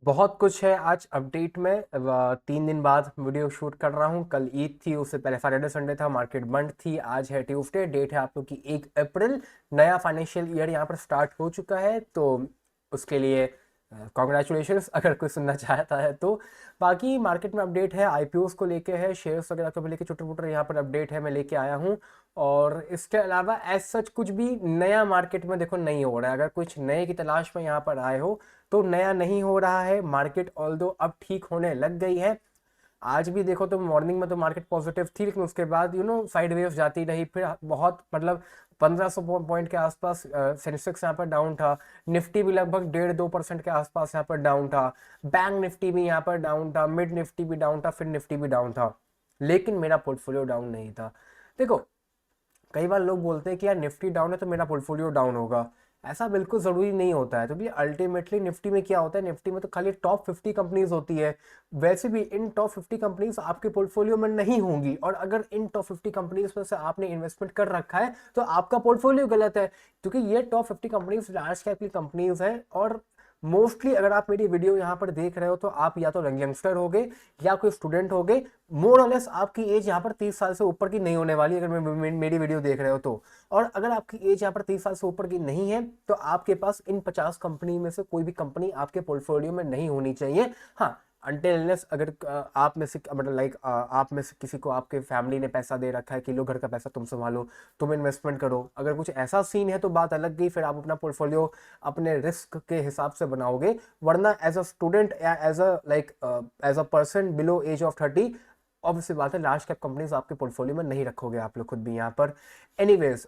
बहुत कुछ है आज अपडेट में। 3 दिन बाद वीडियो शूट कर रहा हूँ। कल ईद थी, उससे पहले सैटरडे संडे था, मार्केट बंद थी। आज है ट्यूसडे, डेट है आप लोग की 1 अप्रैल। नया फाइनेंशियल ईयर यहाँ पर स्टार्ट हो चुका है, तो उसके लिए कॉन्ग्रेचुलेशंस अगर कोई सुनना चाहता है तो। बाकी मार्केट में अपडेट है, आईपीओस को लेके है, शेयर्स वगैरह को भी लेके छोटे मोटे यहाँ पर अपडेट है, मैं लेके आया हूँ। और इसके अलावा एज सच कुछ भी नया मार्केट में देखो नहीं हो रहा है। अगर कुछ नए की तलाश में यहाँ पर आए हो तो नया नहीं हो रहा है। मार्केट ऑल्दो अब ठीक होने लग गई है। आज भी देखो तो मॉर्निंग में तो मार्केट पॉजिटिव थी, लेकिन उसके बाद साइड वेव्स जाती रही, फिर बहुत मतलब 1500 पॉइंट के आसपास सेंसेक्स यहाँ पर डाउन था। निफ्टी भी लगभग 1.5-2% के आसपास यहाँ पर डाउन था। बैंक निफ्टी भी यहाँ पर डाउन था, मिड निफ्टी भी डाउन था, फिर निफ्टी भी डाउन था। लेकिन मेरा पोर्टफोलियो डाउन नहीं था। देखो, कई बार लोग बोलते हैं कि यार निफ्टी डाउन है तो मेरा पोर्टफोलियो डाउन होगा। ऐसा बिल्कुल ज़रूरी नहीं होता है। तो भी अल्टीमेटली निफ्टी में क्या होता है, निफ्टी में तो खाली टॉप 50 कंपनीज होती है। वैसे भी इन टॉप 50 कंपनीज आपके पोर्टफोलियो में नहीं होंगी, और अगर इन टॉप 50 कंपनीज में से आपने इन्वेस्टमेंट कर रखा है तो आपका पोर्टफोलियो गलत है। क्योंकि ये टॉप 50 कंपनीज लार्ज कैप की कंपनीज हैं, और मोस्टली अगर आप मेरी वीडियो यहाँ पर देख रहे हो तो आप या तो यंगस्टर हो गए या कोई स्टूडेंट हो गए। मोर और लेस आपकी एज यहाँ पर 30 साल से ऊपर की नहीं होने वाली, अगर मेरी वीडियो देख रहे हो तो। और अगर आपकी एज यहाँ पर 30 साल से ऊपर की नहीं है तो आपके पास इन 50 कंपनी में से कोई भी कंपनी आपके पोर्टफोलियो में नहीं होनी चाहिए। हाँ, अनटिल अगर आप में से मतलब लाइक आप में से किसी को आपके फैमिली ने पैसा दे रखा है कि लो घर का पैसा तुम संभालो, तुम इन्वेस्टमेंट करो, अगर कुछ ऐसा सीन है तो बात अलग गई, फिर आप अपना पोर्टफोलियो अपने रिस्क के हिसाब से बनाओगे। वरना एज अ स्टूडेंट या as a person below age of 30, obviously बात है लार्ज कैप कंपनीज आपके पोर्टफोलियो में नहीं रखोगे आप लोग खुद भी यहाँ पर। एनीवेज,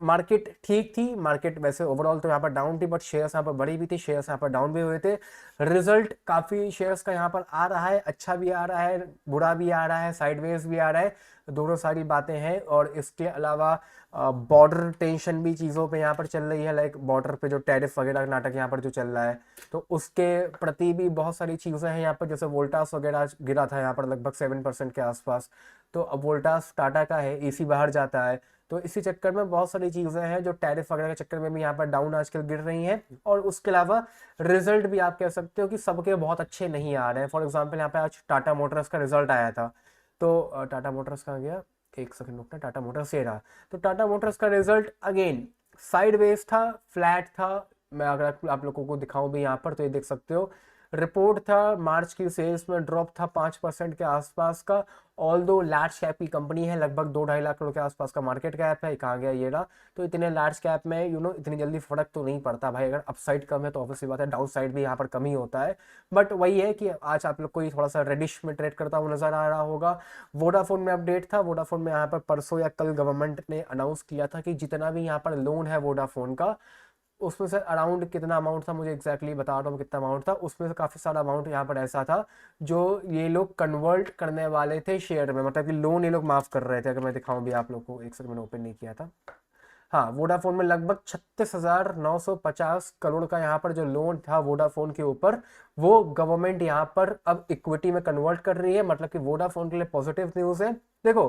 मार्केट ठीक थी। मार्केट वैसे ओवरऑल तो यहाँ पर डाउन थी, बट शेयर्स यहाँ पर बढ़ी भी थी, शेयर्स यहाँ पर डाउन भी हुए थे। रिजल्ट काफी शेयर्स का यहाँ पर आ रहा है, अच्छा भी आ रहा है, बुरा भी आ रहा है, साइडवेज भी आ रहा है। दोनों सारी बातें हैं। और इसके अलावा बॉर्डर टेंशन भी चीज़ों पे यहाँ पर चल रही है, लाइक बॉर्डर पे जो टैरिफ वगैरह का नाटक यहाँ पर जो चल रहा है, तो उसके प्रति भी बहुत सारी चीज़ें हैं यहाँ पर। जैसे वोल्टास वगैरह गिरा था यहाँ पर लगभग 7% के आसपास। तो अब वोल्टास टाटा का है, एसी बाहर जाता है, तो इसी चक्कर में बहुत सारी चीज़ें हैं जो टैरिफ वगैरह के चक्कर में भी यहाँ पर डाउन आजकल गिर रही हैं। और उसके अलावा रिजल्ट भी आप कह सकते हो कि सबके बहुत अच्छे नहीं आ रहे हैं। फॉर एग्जाम्पल यहाँ पे आज टाटा मोटर्स का रिजल्ट आया था। तो टाटा मोटर्स कहाँ गया, एक सेकंड रुकना, टाटा मोटर्स ये रहा। तो टाटा मोटर्स का रिजल्ट अगेन साइडवेज था, फ्लैट था। मैं अगर आप लोगों को दिखाऊं भी यहाँ पर तो ये देख सकते हो, रिपोर्ट था, मार्च की सेल्स में ड्रॉप था 5% के आसपास का। ऑल दो लार्ज कैप की कंपनी है, लगभग 2-2.5 लाख करोड़ के आसपास का मार्केट कैप है, कहाँ गया ये रहा। तो इतने लार्ज कैप में इतनी जल्दी फर्क तो नहीं पड़ता भाई। अगर अपसाइड कम है तो ऑब्वियसली बात है डाउन साइड भी यहाँ पर कम ही होता है। बट वही है कि आज आप लोग को ये थोड़ा सा रेडिश में ट्रेड करता हुआ नजर आ रहा होगा। वोडाफोन में अपडेट था। वोडाफोन में यहाँ पर परसों या कल गवर्नमेंट ने अनाउंस किया था कि जितना भी यहाँ पर लोन है वोडाफोन का, उसमें से अराउंड कितना अमाउंट था, मुझे एग्जैक्टली बता रहा हूँ कितना अमाउंट था। उसमें से काफ़ी सारा अमाउंट यहाँ पर ऐसा था जो ये लोग कन्वर्ट करने वाले थे शेयर में, मतलब कि लोन ये लोग माफ़ कर रहे थे। अगर मैं दिखाऊं भी आप लोग को, एक सेकंड, मैंने ओपन नहीं किया था। हाँ, वोडाफोन में लगभग 36,950 करोड़ का यहाँ पर जो लोन था वोडाफोन के ऊपर, वो गवर्नमेंट यहाँ पर अब इक्विटी में कन्वर्ट कर रही है। मतलब कि वोडाफोन के लिए पॉजिटिव न्यूज़ है। देखो,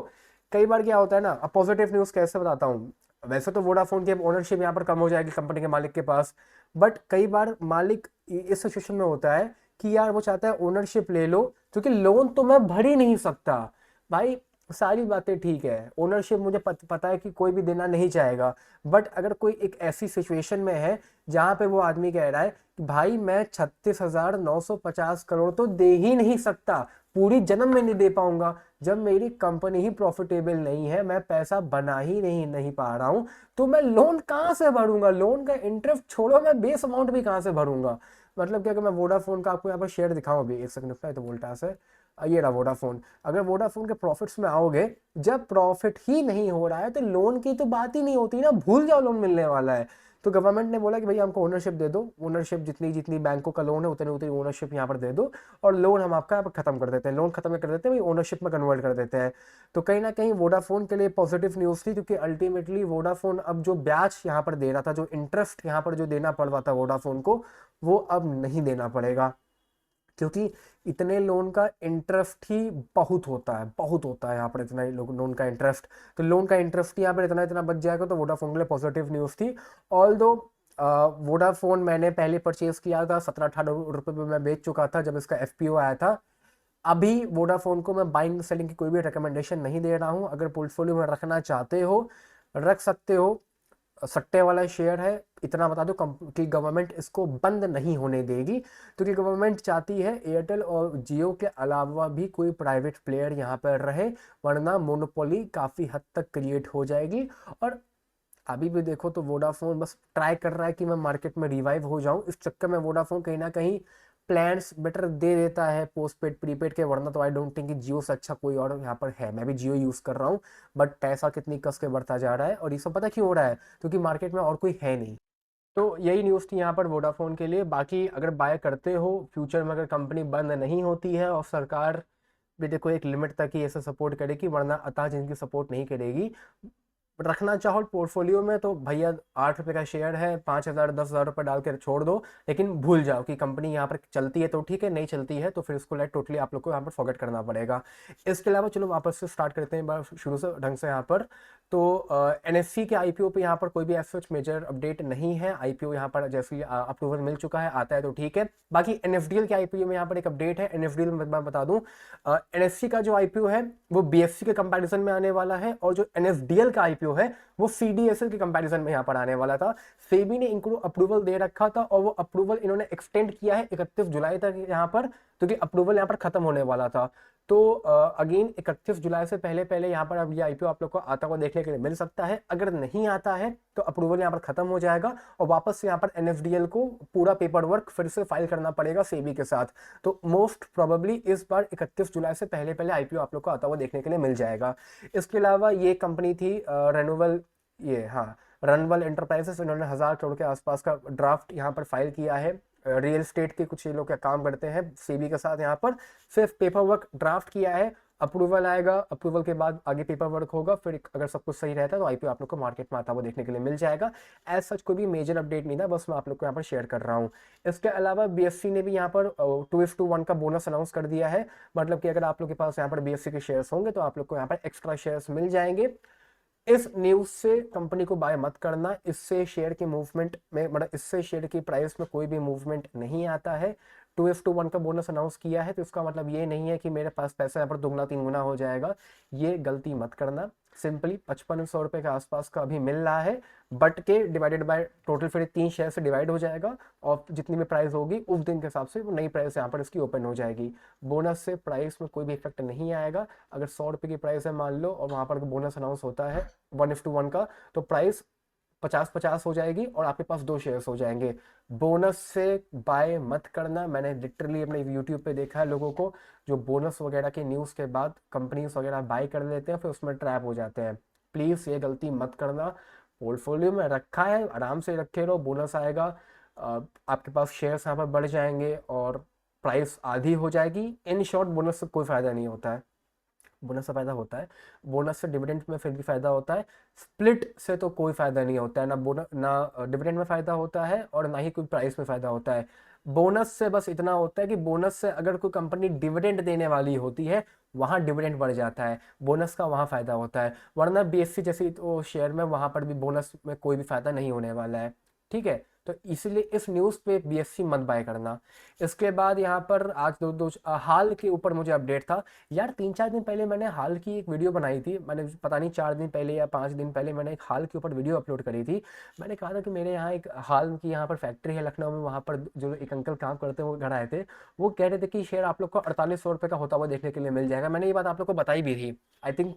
कई बार क्या होता है ना, अब पॉजिटिव न्यूज़ कैसे बताता हूँ। वैसे तो वोडाफोन की ओनरशिप यहाँ पर कम हो जाएगी कंपनी के मालिक के पास, बट कई बार मालिक इस सिचुएशन में होता है कि यार वो चाहता है ओनरशिप ले लो, क्योंकि लोन तो मैं भर ही नहीं सकता भाई। सारी बातें ठीक है, ओनरशिप मुझे पता है कि कोई भी देना नहीं चाहेगा। बट अगर कोई एक ऐसी सिचुएशन में है जहां पे वो आदमी कह रहा है कि भाई मैं 36,950 करोड़ तो दे ही नहीं सकता, पूरी जन्म में नहीं दे पाऊंगा, जब मेरी कंपनी ही प्रॉफिटेबल नहीं है, मैं पैसा बना ही नहीं पा रहा हूं, तो मैं लोन कहां से भरूंगा। लोन का इंटरेस्ट छोड़ो, मैं बेस अमाउंट भी कहां से भरूंगा। मतलब क्या कि मैं वोडाफोन का आपको यहाँ पर शेयर दिखाऊं अभी, एक सेकंड रुकना है, तो वोल्टास है, ये रहा वोडाफोन। अगर वोडाफोन के प्रॉफिट्स में आओगे, जब प्रॉफिट ही नहीं हो रहा है तो लोन की तो बात ही नहीं होती ना, भूल जाओ लोन मिलने वाला है। तो गवर्नमेंट ने बोला कि भाई हमको ओनरशिप दे दो, ओनरशिप जितनी जितनी बैंकों का लोन है उतनी उतनी ओनरशिप यहाँ पर दे दो, और लोन हम आपका खत्म कर देते हैं, लोन खत्म कर देते हैं, भाई ओनरशिप में कन्वर्ट कर देते हैं। तो कहीं ना कहीं वोडाफोन के लिए पॉजिटिव न्यूज़ थी, क्योंकि अल्टीमेटली वोडाफोन अब जो ब्याज यहाँ पर दे रहा था, जो इंटरेस्ट यहाँ पर जो देना पड़ रहा था वोडाफोन को, वो अब नहीं देना पड़ेगा। क्योंकि इतने लोन का इंटरेस्ट ही बहुत होता है, बहुत होता है यहाँ पर इतना ही लोन का इंटरेस्ट। तो लोन का इंटरेस्ट ही यहाँ पर इतना इतना बच जाएगा, तो वोडाफोन के लिए पॉजिटिव न्यूज़ थी। ऑल दो वोडाफोन मैंने पहले परचेज किया था 17-18 रुपये में मैं बेच चुका था जब इसका एफपीओ आया था। अभी वोडाफोन को मैं बाइंग सेलिंग की कोई भी रिकमेंडेशन नहीं दे रहा हूँ। अगर पोर्टफोलियो में रखना चाहते हो रख सकते हो, सट्टे वाला शेयर है। इतना बता दो कि गवर्नमेंट इसको बंद नहीं होने देगी, क्योंकि गवर्नमेंट चाहती है एयरटेल और जियो के अलावा भी कोई प्राइवेट प्लेयर यहाँ पर रहे, वरना मोनोपोली काफ़ी हद तक क्रिएट हो जाएगी। और अभी भी देखो तो वोडाफोन बस ट्राई कर रहा है कि मैं मार्केट में रिवाइव हो जाऊं। इस चक्कर में वोडाफोन कहीं ना कहीं प्लान्स बेटर दे देता है पोस्ट पेड प्रीपेड के, वरना तो आई डोंट थिंक कि जियो से अच्छा कोई और यहाँ पर है। मैं भी जियो यूज़ कर रहा हूँ, बट पैसा कितनी कस के बढ़ता जा रहा है, और ये सब पता क्यों हो रहा है, क्योंकि मार्केट में और कोई है नहीं। तो यही न्यूज़ थी यहाँ पर वोडाफोन के लिए। बाकी अगर बाय करते हो फ्यूचर में, अगर कंपनी बंद नहीं होती है और सरकार भी देखो एक लिमिट तक ही ऐसे सपोर्ट करेगी, वरना अतः जिनकी सपोर्ट नहीं करेगी, रखना चाहो पोर्टफोलियो में तो भैया 8 रुपए का शेयर है, 5,000 10,000 रुपये डाल कर छोड़ दो। लेकिन भूल जाओ कि कंपनी यहाँ पर चलती है तो ठीक है, नहीं चलती है तो फिर उसको लाइक टोटली आप लोग को यहाँ पर फॉरगेट करना पड़ेगा। इसके अलावा चलो वापस से स्टार्ट करते हैं बार शुरू से ढंग से यहाँ पर। तो एनएससी के आईपीओ पे यहाँ पर कोई भी ऐसा मेजर अपडेट नहीं है। आईपीओ यहाँ पर जैसे अप्रूवल मिल चुका है, आता है तो ठीक है। बाकी एनएफडीएल के आईपीओ में यहाँ पर एक अपडेट है। एनएफडीएल में मैं बता दूं, एनएससी का जो आईपीओ है वो बीएससी के कंपैरिजन में आने वाला है, और जो एनएफडीएल का आईपीओ है वो सीडीएसएल के कंपैरिजन में यहाँ पर आने वाला था। सेबी ने इनको अप्रूवल दे रखा था और वो अप्रूवल इन्होंने एक्सटेंड किया है 31 जुलाई तक यहाँ पर, क्योंकि अप्रूवल यहाँ पर खत्म होने वाला था। तो अगेन 31 जुलाई से पहले पहले यहाँ पर अब ये आईपीओ आप लोग को आता हुआ देखने के लिए मिल सकता है। अगर नहीं आता है तो अप्रूवल यहाँ पर खत्म हो जाएगा और वापस से यहाँ पर एनएफडीएल को पूरा पेपर वर्क फिर से फाइल करना पड़ेगा सेबी के साथ। तो मोस्ट प्रोबेबली इस बार 31 जुलाई से पहले पहले आईपीओ आप लोग को आता हुआ देखने के लिए मिल जाएगा। इसके अलावा ये कंपनी थी रेनोवल, ये हाँ रनवल एंटरप्राइजेस, इन्होंने 1,000 करोड़ के आसपास का ड्राफ्ट यहाँ पर फाइल किया है। रियल स्टेट के कुछ ये लोग क्या काम करते हैं सेबी के साथ, यहाँ पर सिर्फ पेपर वर्क ड्राफ्ट किया है। अप्रूवल आएगा, अप्रूवल के बाद आगे पेपर वर्क होगा, फिर अगर सब कुछ सही रहता है तो आईपीओ आप लोग को मार्केट में आता हुआ देखने के लिए मिल जाएगा। एज सच कोई भी मेजर अपडेट नहीं था, बस मैं आप लोग को यहाँ पर शेयर कर रहा हूँ। इसके अलावा बीएससी ने भी यहाँ पर 2:1 का बोनस अनाउंस कर दिया है। मतलब कि अगर आप लोग के पास यहाँ पर बीएससी के शेयर्स होंगे तो आप लोग को यहाँ पर एक्स्ट्रा शेयर्स मिल जाएंगे। इस न्यूज से कंपनी को बाय मत करना, इससे शेयर की मूवमेंट में मतलब इससे शेयर की प्राइस में कोई भी मूवमेंट नहीं आता है। 2:1 का बोनस अनाउंस किया है तो इसका मतलब ये नहीं है कि मेरे पास पैसा यहाँ पर दुगना तीन गुना हो जाएगा। ये गलती मत करना। सिंपली 5500 रुपये के आसपास का अभी मिल रहा है, बट के डिवाइडेड बाय टोटल फिर 3 शेयर से डिवाइड हो जाएगा, और जितनी भी प्राइस होगी उस दिन के हिसाब से वो नई प्राइस यहाँ पर इसकी ओपन हो जाएगी। बोनस से प्राइस में कोई भी इफेक्ट नहीं आएगा। अगर 100 रुपये की प्राइस है मान लो और वहाँ पर बोनस अनाउंस होता है 1:1 का, तो प्राइस 50-50 हो जाएगी और आपके पास 2 शेयर्स हो जाएंगे। बोनस से बाय मत करना। मैंने लिटरली अपने यूट्यूब पे देखा है लोगों को जो बोनस वगैरह के न्यूज़ के बाद कंपनीज वगैरह बाय कर लेते हैं फिर उसमें ट्रैप हो जाते हैं। प्लीज़ ये गलती मत करना। पोर्टफोलियो में रखा है, आराम से रखे रहो, बोनस आएगा, आपके पास शेयर्स यहाँ पर बढ़ जाएंगे और प्राइस आधी हो जाएगी। इन शॉर्ट बोनस से कोई फ़ायदा नहीं होता है। बोनस से फायदा होता है, बोनस से डिविडेंड में फिर भी फायदा होता है, स्प्लिट से तो कोई फायदा नहीं होता है। ना बोनस ना डिविडेंड में फायदा होता है और ना ही कोई प्राइस में फायदा होता है। बोनस से बस इतना होता है कि बोनस से अगर कोई कंपनी डिविडेंड देने वाली होती है वहां डिविडेंड बढ़ जाता है, बोनस का वहां फायदा होता है। वरना बीएससी जैसी तो शेयर में वहां पर भी बोनस में कोई भी फायदा नहीं होने वाला है। ठीक है, तो इसलिए इस न्यूज़ पे बीएससी मत बाय करना। इसके बाद यहाँ पर आज हाल के ऊपर मुझे अपडेट था यार। 3-4 दिन पहले मैंने हाल की एक वीडियो बनाई थी। मैंने पता नहीं 4 दिन पहले या 5 दिन पहले मैंने एक हाल के ऊपर वीडियो अपलोड करी थी। मैंने कहा था कि मेरे यहाँ एक हाल की यहाँ पर फैक्ट्री है लखनऊ में, वहाँ पर जो एक अंकल काम करते हैं वो घर आए थे। वो कह रहे थे कि शेयर आप लोग को 4800 रुपये का होता हुआ देखने के लिए मिल जाएगा। मैंने ये बात आप लोग को बताई भी थी। आई थिंक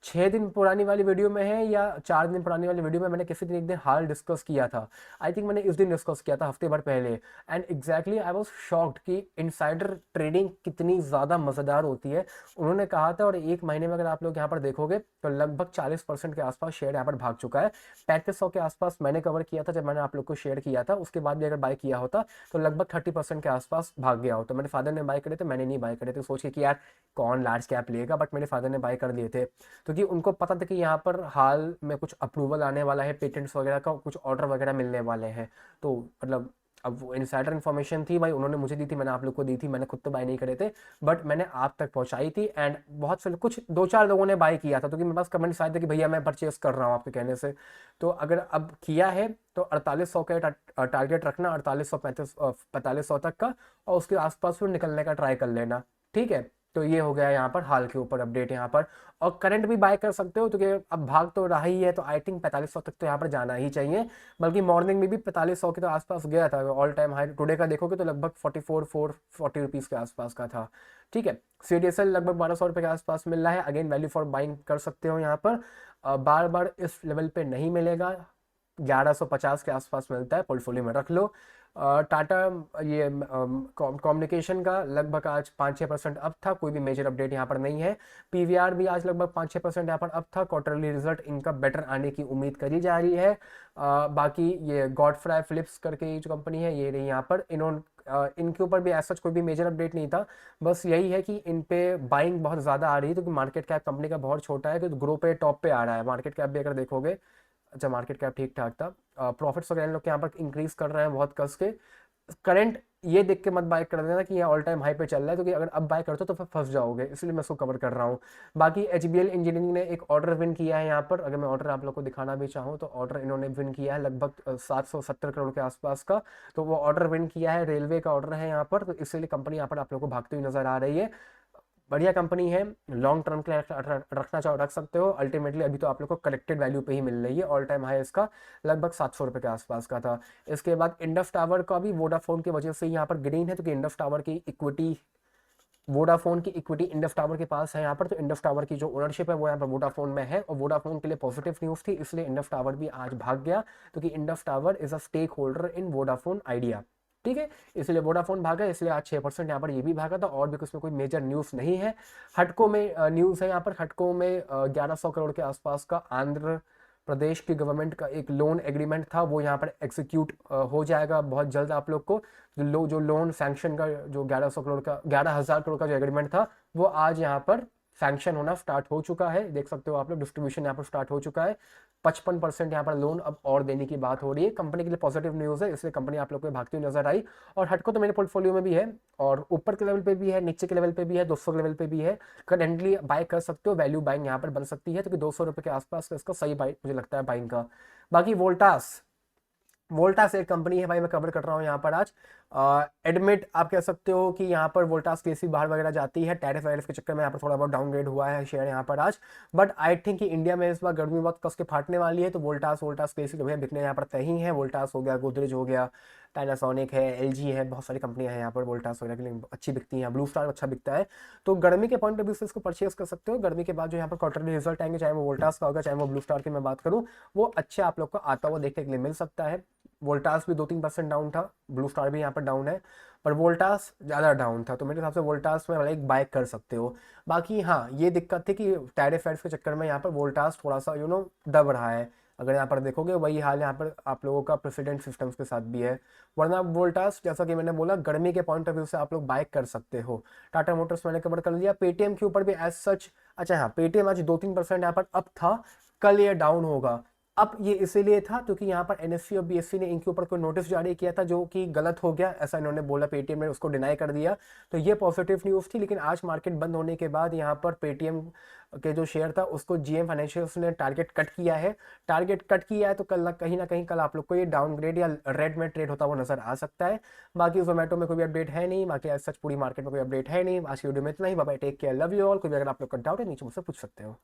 6 दिन पुरानी वाली वीडियो में है या 4 दिन पुरानी वाली वीडियो में मैंने किसी दिन एक दिन हाल डिस्कस किया था। आई थिंक मैंने इस दिन डिस्कस किया था हफ्ते भर पहले। And exactly I was shocked कि इनसाइडर ट्रेडिंग कितनी ज़्यादा मज़ेदार होती है। उन्होंने कहा था और 1 महीने में अगर आप लोग यहाँ पर देखोगे तो लगभग 40% के आसपास शेयर यहाँ पर भाग चुका है। 3500 के आसपास मैंने कवर किया था जब मैंने आप लोग को शेयर किया था, उसके बाद भी अगर बाय किया होता तो लगभग 30% के आसपास भाग गया होता। मेरे फादर ने बाय करे थे, मैंने नहीं बाय करे थे, सोच के कि यार कौन लार्ज कैप लेगा, बट मेरे फादर ने बाय कर लिए थे क्योंकि उनको पता था कि यहाँ पर हाल में कुछ अप्रूवल आने वाला है, पेटेंट्स वगैरह का कुछ ऑर्डर वगैरह मिलने वाले हैं। तो मतलब अब वो इनसाइडर इन्फॉर्मेशन थी भाई, उन्होंने मुझे दी थी, मैंने आप लोग को दी थी, मैंने खुद तो बाय नहीं करे थे, बट मैंने आप तक पहुंचाई थी। एंड बहुत से कुछ 2-4 लोगों ने बाय किया था, तो कि मेरे पास कमेंट्स आए थे कि भैया मैं परचेस कर रहा हूँ आपके कहने से। तो अगर अब किया है तो 4800 का टारगेट रखना, 4800 4500 तक का, और उसके आसपास फिर निकलने का ट्राई कर लेना, ठीक है। तो ये हो गया यहाँ पर हाल के ऊपर अपडेट यहाँ पर। और करंट भी बाय कर सकते हो, तो कि अब भाग तो रहा ही है, तो आई थिंक 4500 तक तो यहाँ पर जाना ही चाहिए। बल्कि मॉर्निंग में भी 4500 के तो आसपास गया था, ऑल टाइम हाई टुडे का देखोगे तो लगभग 44 रुपीज़ के आसपास का था, ठीक है। CDSL लगभग 1200 रुपये के आसपास मिल रहा है, अगेन वैल्यू फॉर बाइंग कर सकते हो यहाँ पर। बार बार इस लेवल पे नहीं मिलेगा, 1150 के आसपास मिलता है, पोर्टफोलियो में रख लो। टाटा ये कम्युनिकेशन का लगभग आज 5-6% अप था, कोई भी मेजर अपडेट यहाँ पर नहीं है। PVR भी आज लगभग 5-6% यहाँ पर अप था, क्वार्टरली रिजल्ट इनका बेटर आने की उम्मीद करी जा रही है। बाकी ये गॉडफ्राई फिलिप्स करके जो कंपनी है ये रही यहाँ पर, इन्होंने इनके ऊपर भी ऐसा कोई भी मेजर अपडेट नहीं था, बस यही है कि इन पे बाइंग बहुत ज़्यादा आ रही है, क्योंकि मार्केट कैप कंपनी का बहुत छोटा है, तो ग्रो पे टॉप पे आ रहा है मार्केट कैप भी अगर देखोगे। अच्छा, मार्केट कैप ठीक ठाक था, प्रॉफिट्स वगैरह इन लोग के यहाँ पर इंक्रीज कर रहे हैं बहुत कस के। करंट ये देख के मत बाय कर देना कि ये ऑल टाइम हाई पे चल रहा है, क्योंकि अगर अब बाय करते हो तो फिर फंस जाओगे, इसलिए मैं इसको कवर कर रहा हूँ। बाकी HBL इंजीनियरिंग ने एक ऑर्डर विन किया है यहाँ पर, अगर मैं ऑर्डर आप लोग को दिखाना भी चाहूँ तो ऑर्डर इन्होंने विन किया है लगभग 770 करोड़ के आसपास का। तो वो ऑर्डर विन किया है, रेलवे का ऑर्डर है यहाँ पर, तो इसलिए कंपनी यहाँ पर आप लोग को भागती हुई नजर आ रही है। बढ़िया कंपनी है, लॉन्ग टर्म के लिए रखना चाहो रख सकते हो। अल्टीमेटली अभी तो आप लोग को करेक्टेड वैल्यू पे ही मिल रही है, ऑल टाइम हाई इसका लगभग 700 रुपये के आसपास का था। इसके बाद इंडस टावर का भी वोडाफोन की वजह से यहाँ पर ग्रीन है, क्योंकि इंडस टावर की इक्विटी, वोडाफोन की इक्विटी इंडस टावर के पास है यहाँ पर, तो इंडस टावर की जो ओनरशिप है वो यहाँ पर वोडाफोन में है, और वोडाफोन के लिए पॉजिटिव न्यूज़ थी, इसलिए इंडस टावर भी आज भाग गया, क्योंकि Indus tower is a stakeholder in Vodafone Idea, ठीक है। इसलिए वोडाफोन भागा, इसलिए आज 6% यहाँ पर ये भी भागा था, और भी उसमें कोई मेजर न्यूज़ नहीं है। हटको में न्यूज़ है यहाँ पर, हटको में 1100 करोड़ के आसपास का आंध्र प्रदेश की गवर्नमेंट का एक लोन एग्रीमेंट था, वो यहाँ पर एग्जीक्यूट हो जाएगा बहुत जल्द। आप लोग को जो लोन सैंक्शन का जो 1100 करोड़ का 11,000 करोड़ का जो एग्रीमेंट था, वो आज यहाँ पर सैंक्शन होना स्टार्ट हो चुका है, देख सकते हो आप लोग, डिस्ट्रीब्यूशन यहाँ पर स्टार्ट हो चुका है। 55% यहाँ पर लोन अब और देने की बात हो रही है, कंपनी के लिए पॉजिटिव न्यूज़ है, इसलिए कंपनी आप लोग को भागती हुई नजर आई। और हटको तो मेरे पोर्टफोलियो में भी है, और ऊपर के लेवल पे भी है, नीचे के लेवल पे भी है, 200 के लेवल पे भी है, करेंटली बाय कर सकते हो, वैल्यू बाइंग यहाँ पर बन सकती है, क्योंकि 200 रुपये के आसपास का इसका सही बाई मुझे लगता है बाइंग का। बाकी वोल्टास, वोल्टास एक कंपनी है भाई, मैं कवर कर रहा हूँ यहाँ पर आज। एडमिट आप कह सकते हो कि यहाँ पर वोल्टास केसी बाहर वगैरह जाती है, टैरिफ वैरिफ के चक्कर में यहाँ पर थोड़ा बहुत डाउनग्रेड हुआ है शेयर यहाँ पर आज। बट आई थिंक कि इंडिया में इस बार गर्मी बहुत कस के फाटने वाली है, तो वोल्टास वोल्टास केसी तो भैया बिकने यहाँ पर तय ही है। वोल्टास हो गया, गोदरेज हो गया, पैनासोनिक है, LG है, बहुत सारी कंपनियां हैं यहाँ पर वोल्टास वगैरह के लिए अच्छी बिकती हैं, ब्लू स्टार अच्छा बिकता है। तो गर्मी के पॉइंट ऑफ व्यू से इसको परचेस कर सकते हो। गर्मी के बाद जो यहाँ पर क्वार्टरली रिजल्ट आएंगे, चाहे वो वोल्टास का होगा चाहे वो ब्लू स्टार की मैं बात करूँ, वो अच्छे आप लोग को आता हुआ देखने के लिए मिल सकता है। वोल्टास भी 2-3% डाउन था, ब्लू स्टार भी यहाँ पर डाउन है, पर वोल्टास ज़्यादा डाउन था, तो मेरे हिसाब से वोल्टास में एक बाय कर सकते हो। बाकी हाँ, ये दिक्कत थी कि टैरिफ वैरिफ के चक्कर में यहाँ पर वोल्टास थोड़ा सा दब रहा है। अगर यहाँ पर देखोगे वही हाल यहाँ पर आप लोगों का प्रेसिडेंट सिस्टम्स के साथ भी है। वरना वोल्टास जैसा कि मैंने बोला, गर्मी के पॉइंट ऑफ व्यू से आप लोग बाय कर सकते हो। टाटा मोटर्स मैंने कवर कर लिया, पेटीएम के ऊपर भी एज सच। अच्छा हाँ, पेटीएम आज 2-3% यहाँ पर अप था, कल ये डाउन होगा। अब ये इसीलिए था क्योंकि यहाँ पर NSE और BSE ने इनके ऊपर कोई नोटिस जारी किया था, जो कि गलत हो गया, ऐसा इन्होंने बोला, पेटीएम ने उसको डिनाई कर दिया, तो ये पॉजिटिव न्यूज़ थी। लेकिन आज मार्केट बंद होने के बाद यहाँ पर पेटीएम के जो शेयर था उसको GM फाइनेंशियल्स ने टारगेट कट किया है। टारगेट कट किया है तो कल ना कहीं कल आप लोग को ये डाउनग्रेड या रेड में ट्रेड होता हुआ नजर आ सकता है। बाकी जोमेटो में कोई भी अपडेट है नहीं, बाकी सच पूरी मार्केट में कोई अपडेट है नहीं। आज की वीडियो में इतना ही, bye bye, take care, love you all. कोई भी अगर आप लोग का डाउट है नीचे मुझसे पूछ सकते हो।